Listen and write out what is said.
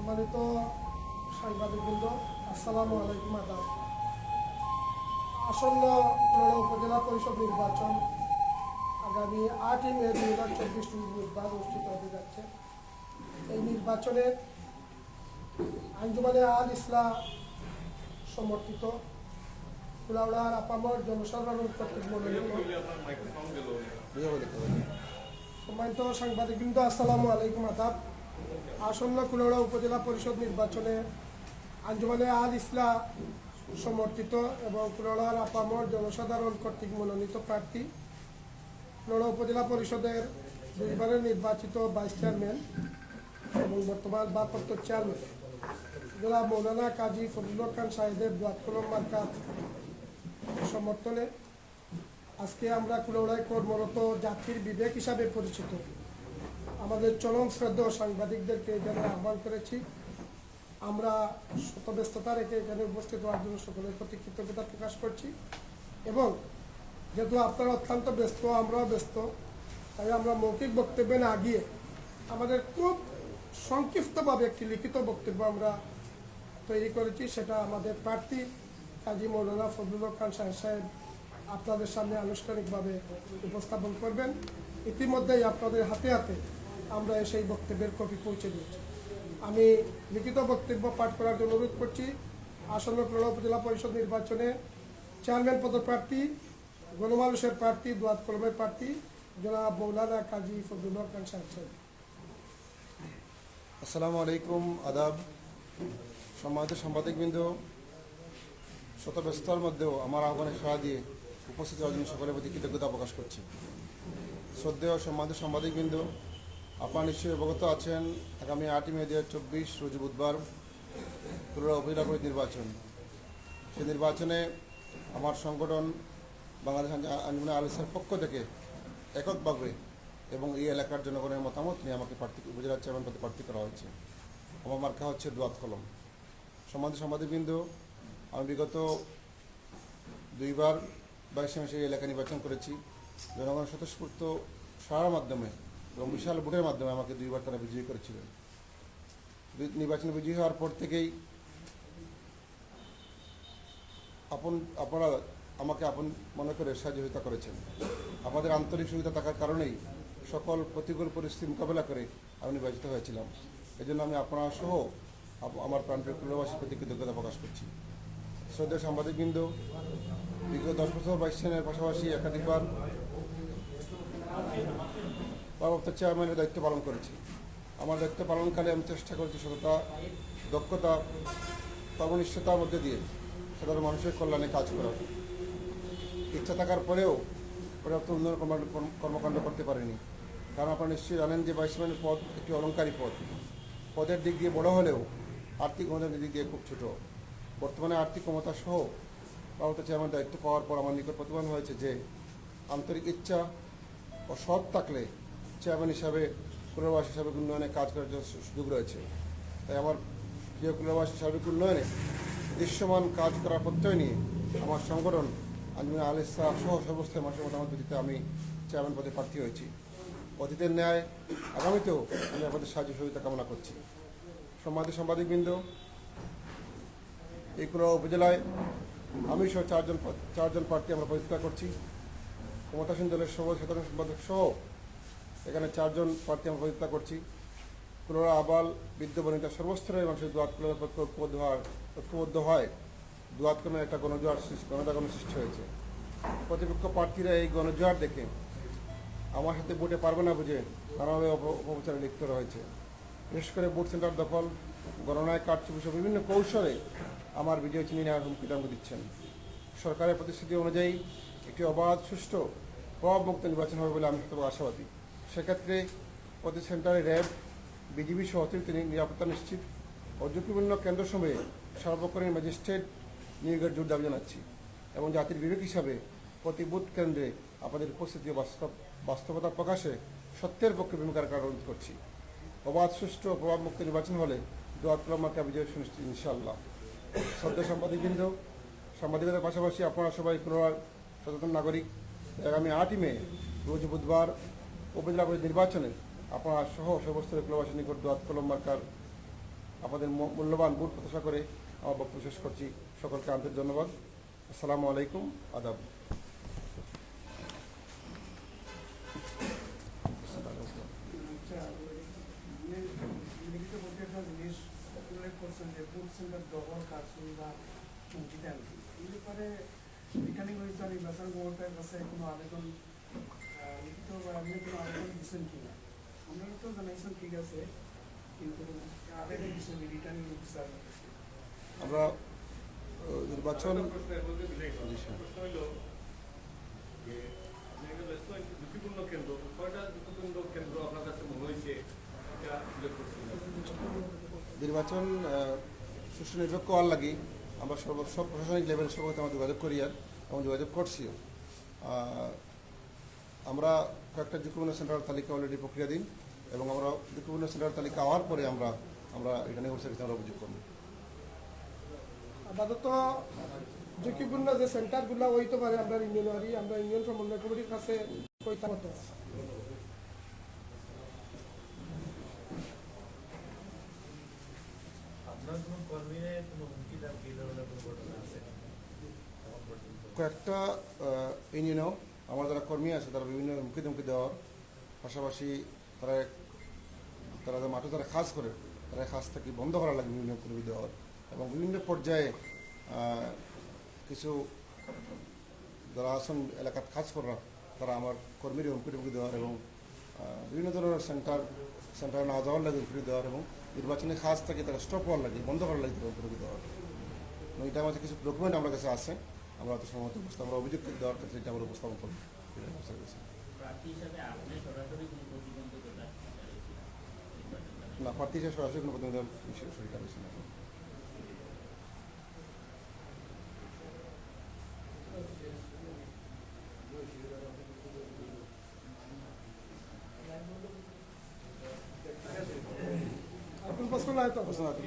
সম্মানিত সাংবাদিকবৃন্দ, আসসালামু আলাইকুম। আদাব। আসন্ন কুলাউড়া উপজেলা পরিষদ নির্বাচন আগামী 8 মে 2024 বুধবার অনুষ্ঠিত হতে যাচ্ছে। এই নির্বাচনে আঞ্জুমানে আল ইসলাম সমর্থিত কুলাউড়ার আপামর জনসাধারণ কর্তৃক মনোনীত সম্মানিত সাংবাদিকবৃন্দ, আসসালামু আলাইকুম। আদাব। আসন্ন কুলাউড়া উপজেলা পরিষদ নির্বাচনে আঞ্জুমানে আল ইসলাম সমর্থিত এবং কুলাউড়ার আপামর জনসাধারণ কর্তৃক মনোনীত প্রার্থী কুলাউড়া উপজেলা পরিষদের দুইবারের নির্বাচিত ভাইস চেয়ারম্যান এবং বর্তমান ভারপ্রাপ্ত চেয়ারম্যান জনাব মৌলানা কাজী ফজলুল খান সাহেবের দোয়াত কলম মার্কার সমর্থনে আজকে আমরা কুলাউড়ায় কর্মরত জাতির বিবেক হিসাবে পরিচিত আমাদের চরম শ্রদ্ধেয় সাংবাদিকদেরকে এখানে আহ্বান করেছি। আমরা শত ব্যস্ততা রেখে এখানে উপস্থিত হওয়ার জন্য সকলের প্রতি কৃতজ্ঞতা প্রকাশ করছি এবং যেহেতু আপনারা অত্যন্ত ব্যস্ত, আমরাও ব্যস্ত, তাই আমরা মৌখিক বক্তব্যে না গিয়ে আমাদের খুব সংক্ষিপ্তভাবে একটি লিখিত বক্তব্য আমরা তৈরি করেছি। সেটা আমাদের প্রার্থী কাজী মৌলানা ফজলুল খান সাহেব আপনাদের সামনে আনুষ্ঠানিকভাবে উপস্থাপন করবেন। ইতিমধ্যেই আপনাদের হাতে হাতে আমরা সেই বক্তব্যের কপি পৌঁছে দিয়েছি। আমি লিখিত বক্তব্য পাঠ করার জন্য অনুরোধ করছি আসন্ন কুলাউড়া উপজেলা পরিষদ নির্বাচনে চেয়ারম্যান পদপ্রার্থী, গণমানুষের প্রার্থী, দোয়াত কলমের প্রার্থী জনাব মৌলানা কাজী ফজলুল খান সাহেব। আসসালামু আলাইকুম। আদাব। সম্মানিত সাংবাদিকবৃন্দ, শত ব্যস্ততার মধ্যেও আমার আহ্বানে সাড়া দিয়ে উপস্থিত হওয়ার জন্য সকলের প্রতি কৃতজ্ঞতা প্রকাশ করছি। শ্রদ্ধেয় সম্মানিত সাংবাদিকবৃন্দ, আপনারা নিশ্চয়ই অবগত আছেন আগামী 8 মে 2024 রোজ বুধবার কুলাউড়া উপজেলা পরিষদ নির্বাচন। সেই নির্বাচনে আমার সংগঠন বাংলাদেশ আঞ্জুমানে আল ইসলামের পক্ষ থেকে এককভাবে এবং এই এলাকার জনগণের মতামত নিয়ে আমাকে উপজেলা চেয়ারম্যান পদে প্রার্থী করা হয়েছে। আমার মার্কা হচ্ছে দোয়াত কলম। সম্মানিত সাংবাদিকবৃন্দ, আমি বিগত দুইবার 22 মাসে এই এলাকা নির্বাচন করেছি। জনগণের স্বতঃস্ফূর্ত সাড়ার মাধ্যমে এবং বিশাল ভোটের মাধ্যমে আমাকে দুইবার তারা বিজয়ী করেছিলেন। নির্বাচনে বিজয়ী হওয়ার পর থেকেই আপনারা আমাকে আপন মনে করে সহযোগিতা করেছেন। আমাদের আন্তরিক সুবিধা থাকার কারণেই সকল প্রতিকূল পরিস্থিতি মোকাবেলা করে আমি নির্বাচিত হয়েছিলাম। এই জন্য আমি আপনারা সহ আমার প্রাণপ্রিয় কুলাউড়াবাসীর প্রতি কৃতজ্ঞতা প্রকাশ করছি। শ্রদ্ধেয় সাংবাদিকবৃন্দ, বিগত 10 বছর ভাইস চেয়ারম্যানের পাশাপাশি একাধিকবার ভারপ্রাপ্ত চেয়ারম্যানের দায়িত্ব পালন করেছি। আমার দায়িত্ব পালনকালে আমি চেষ্টা করেছি সততা, দক্ষতা, কর্মনিষ্ঠতার মধ্যে দিয়ে সাধারণ মানুষের কল্যাণে কাজ করার। ইচ্ছা থাকার পরেও পর্যাপ্ত উন্নয়ন কর্মকাণ্ড করতে পারিনি। কারণ আপনারা নিশ্চয়ই জানেন যে ভাইস চেয়ারম্যানের পদ একটি অলংকারী পদ। পদের দিক দিয়ে বড় হলেও আর্থিক ক্ষমতার দিক দিয়ে খুব ছোট। বর্তমানে আর্থিক ক্ষমতা সহ ভারপ্রাপ্ত চেয়ারম্যান দায়িত্ব পাওয়ার পর আমার নিকট প্রতিপাদন হয়েছে যে আন্তরিক ইচ্ছা ও সৎ থাকলে চেয়ারম্যান হিসাবে কুলাউড়াবাসী হিসাবে উন্নয়নে কাজ করার জন্য সুযোগ রয়েছে। তাই আমার প্রিয় কুলাউড়াবাসী সার্বিক উন্নয়নে দৃশ্যমান কাজ করার প্রত্যয় নিয়ে আমার সংগঠন আঞ্জুমানে আল ইসলাম সহ সর্বস্তরের মানুষের মতামত ভিত্তিতে আমি চেয়ারম্যান পদে প্রার্থী হয়েছি। অতীতের ন্যায় আগামীতেও আমি আপনাদের সাহায্য সহযোগিতা কামনা করছি। সম্মানিত সাংবাদিকবৃন্দ, এই কুলাউড়া উপজেলায় আমি সহ চারজন প্রার্থী আমরা প্রতিষ্ঠা করছি। ক্ষমতাসীন দলের সাধারণ সম্পাদক সহ এখানে 4 জন প্রার্থী আমরা প্রতিষ্ঠা করছি। কুলাউড়া আবাল বৃদ্ধ বনিতা সর্বস্তরের মানুষের দোয়াত কলমের পক্ষে ঐক্যবদ্ধ হয় দোয়াত কলমের একটা গণজাগরণ সৃষ্টি হয়েছে। প্রতিপক্ষ প্রার্থীরা এই গণজোয়ার দেখে আমার সাথে ভোটে পারবে না বুঝে নানাভাবে অপপ্রচারে লিপ্ত রয়েছে। বিশেষ করে ভোট সেন্টার দখল, গণনায় কারচুপি সহ বিভিন্ন কৌশলে আমার বিজয় চিনিয়ে নেওয়ার হুমকি দিচ্ছেন। সরকারের প্রতিশ্রুতি অনুযায়ী একটি অবাধ, সুষ্ঠু, প্রভাবমুক্ত নির্বাচন হবে বলে আমি আশাবাদী। সেক্ষেত্রে প্রতি সেন্টারে র্যাব, বিজিবি সহ অতিরিক্ত নিরাপত্তা নিশ্চিত ও ঝুঁকিপূর্ণ কেন্দ্রসমূহে সর্বকালীন ম্যাজিস্ট্রেট নিয়োগের জোর দাবি জানাচ্ছি এবং জাতির বিবেক হিসাবে প্রতি বুথ কেন্দ্রে আপনাদের উপস্থিতি ও বাস্তবতা প্রকাশে সত্যের পক্ষে ভূমিকা রাখার অনুরোধ করছি। অবাধ, সুষ্ঠু ও প্রভাবমুক্ত নির্বাচন হলে দোয়াত কলম মার্কা বিজয় সুনিশ্চিত ইনশাআল্লাহ। শ্রদ্ধেয় সাংবাদিকতার পাশাপাশি আপনারা সবাই কুলাউড়ার সচেতন নাগরিক। আগামী 8 মে রোজ বুধবার উপজেলা পরিষদ নির্বাচনে আপনারা সহ সর্বস্তরের কুলাউড়াবাসীর নিকট দোয়াত কলম মার্কার আপনাদের মূল্যবান ভোট প্রত্যাশা করে আমার বক্তব্য শেষ করছি। সকলকে আন্তরিক ধন্যবাদ। আসসালামু আলাইকুম, আদাব। লিখিত বলতে একটা জিনিস উল্লেখ করছেন যে ভোট সেন্টার দখল কারচুপি বা হুমকি দেন এই ব্যাপারে রিটার্নিং অফিসার নির্বাচন কমিশনের কাছে কোনো আবেদন লিখিত বা এমনি কোনো আবেদন দিচ্ছেন কিনা? আপনারা তো জানাইছেন ঠিক আছে, কিন্তু আবেদন দিচ্ছেন রিটার্নিং অফিসার। আমরা নির্বাচন ঝুঁকিপূর্ণ কেন্দ্র, কয়টা ঝুঁকিপূর্ণ কেন্দ্র আপনার কাছে মনে হয়েছে এটা উল্লেখ করছিলেন? নির্বাচন সুষ্ঠু নিরপেক্ষ হওয়ার লাগে আমরা সব প্রশাসনিক লেভেলের সঙ্গে আমরা যোগাযোগ করি আর এবং যোগাযোগ করছিও। আমরা কয়েকটা ঝুঁকিপূর্ণ সেন্টার তালিকা অলরেডি প্রক্রিয়া দিন এবং আমরা ঝুঁকিপূর্ণ সেন্টার তালিকা হওয়ার পরে আমরা রিটার্নিং অফিসারের কাছে আমরা অভিযোগ করব। আপাতত ঝুঁকিপূর্ণ যে সেন্টারগুলো হইতে পারে আমরা ইউনিয়ন সমন্বয় কমিটির কাছে কইতে হতো। আপনার কোনো কর্মীরা কোনো হুমকি দাম এই ধরনের কোনো ঘটনা আছে? কয়েকটা ইউনিয়নেও আমার যারা কর্মী আছে তারা বিভিন্ন হুমকি ধমকি দেওয়ার পাশাপাশি তারা মাঠে যারা কাজ করে তারা কাজ থেকে বন্ধ করা লাগে বিভিন্ন কর্মী দেওয়ার এবং বিভিন্ন পর্যায়ে কিছু যারা আসন এলাকার কাজ করা তারা আমার কর্মীর হুমকি ধমকি দেওয়ার এবং বিভিন্ন ধরনের সেন্টার না যাওয়ার লাগে হুমকি দেওয়ার এবং নির্বাচনী কাজ থেকে তারা স্টপ হওয়ার লাগে বন্ধ করার লাগে তারা হুমকি দেওয়ার। এবং এটা আমাদের কিছু ডকুমেন্ট আমার কাছে আছে, আমরা অত সময় আমরা অভিযোগ দেওয়ার ক্ষেত্রে এটা আমরা উপস্থাপন করব। প্রার্থী হিসাবে আপনি সরাসরি কোনো প্রতিবন্ধকতা না, প্রার্থী হিসেবে সরাসরি কোনো প্রতিনিধি সরকার হয়েছে না। প্রশ্ন নাই তো? প্রশ্ন আছে?